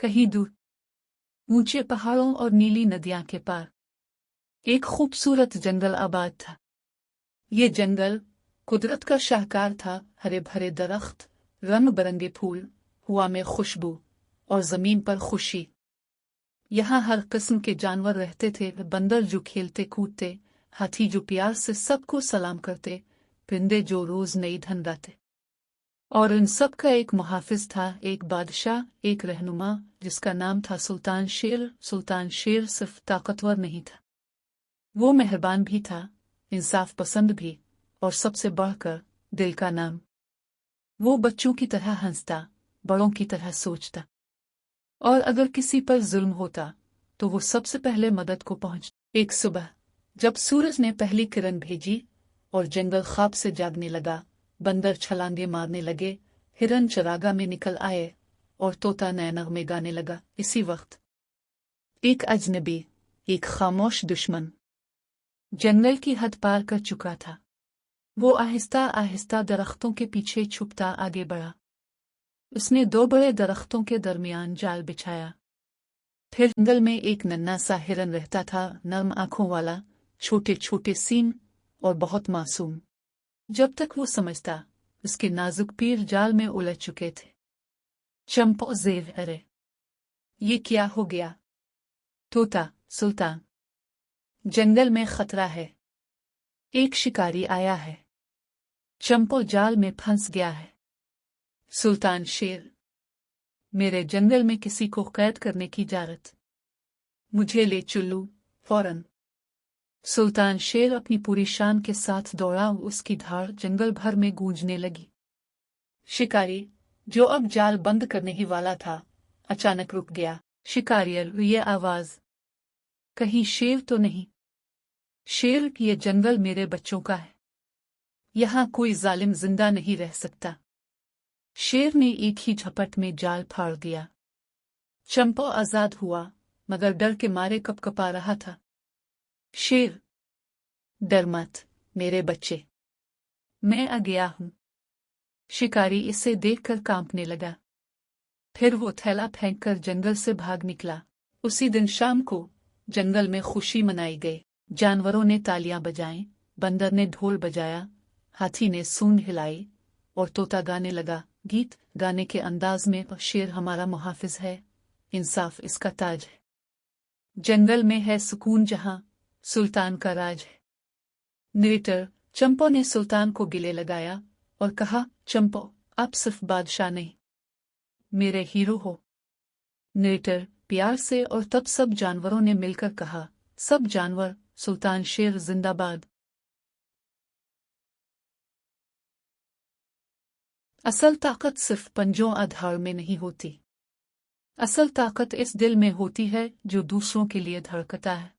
कहीं दूर ऊंचे पहाड़ों और नीली नदियां के पार एक खूबसूरत जंगल आबाद था। ये जंगल कुदरत का शाहकार था। हरे भरे दरख्त, रंग बिरंगे फूल, हवा में खुशबू और जमीन पर खुशी। यहाँ हर किस्म के जानवर रहते थे। बंदर जो खेलते कूदते, हाथी जो प्यार से सबको सलाम करते, परिंदे जो रोज नई धन लाते। और इन सब का एक मुहाफिज था, एक बादशाह, एक रहनुमा, जिसका नाम था सुल्तान शेर। सुल्तान शेर सिर्फ ताकतवर नहीं था, वो मेहरबान भी था, इंसाफ पसंद भी, और सबसे बढ़कर दिल का नाम। वो बच्चों की तरह हंसता, बड़ों की तरह सोचता, और अगर किसी पर जुल्म होता तो वो सबसे पहले मदद को पहुंच। एक सुबह जब सूरज ने पहली किरण भेजी और जंगल ख्वाब से जागने लगा, बंदर छलांगे मारने लगे, हिरन चरागाह में निकल आए और तोता नए नगमे गाने लगा। इसी वक्त एक अजनबी, एक खामोश दुश्मन जंगल की हद पार कर चुका था। वो आहिस्ता आहिस्ता दरख्तों के पीछे छुपता आगे बढ़ा। उसने दो बड़े दरख्तों के दरमियान जाल बिछाया। फिर जंगल में एक नन्हा सा हिरन रहता था, नर्म आंखों वाला, छोटे छोटे सींग और बहुत मासूम। जब तक वो समझता, उसके नाजुक पैर जाल में उलझ चुके थे। चंपो ज़ेर, अरे ये क्या हो गया? तोता, सुल्तान, जंगल में खतरा है, एक शिकारी आया है। चंपो जाल में फंस गया है। सुल्तान शेर, मेरे जंगल में किसी को कैद करने की इजाजत, मुझे ले चलो फौरन। सुल्तान शेर अपनी पूरी शान के साथ दौड़ा। उसकी धाड़ जंगल भर में गूंजने लगी। शिकारी, जो अब जाल बंद करने ही वाला था, अचानक रुक गया। शिकारी, ये आवाज कहीं शेर तो नहीं? शेर, ये जंगल मेरे बच्चों का है, यहाँ कोई जालिम जिंदा नहीं रह सकता। शेर ने एक ही झपट में जाल फाड़ दिया। चंपो आजाद हुआ, मगर डर के मारे कपकपा रहा था। शेर, डर मत मेरे बच्चे, मैं आ गया हूं। शिकारी इसे देखकर कांपने लगा। फिर वो थैला फेंककर जंगल से भाग निकला। उसी दिन शाम को जंगल में खुशी मनाई गई। जानवरों ने तालियां बजाईं, बंदर ने ढोल बजाया, हाथी ने सूंड हिलाई और तोता गाने लगा गीत गाने के अंदाज में, शेर हमारा मुहाफिज है, इंसाफ इसका ताज है। जंगल में है सुकून जहां सुल्तान का राज है। नरेटर, चंपो ने सुल्तान को गले लगाया और कहा, चंपो, आप सिर्फ बादशाह नहीं, मेरे हीरो हो। नरेटर, प्यार से। और तब सब जानवरों ने मिलकर कहा, सब जानवर, सुल्तान शेर जिंदाबाद। असल ताकत सिर्फ पंजों आधार में नहीं होती, असल ताकत इस दिल में होती है जो दूसरों के लिए धड़कता है।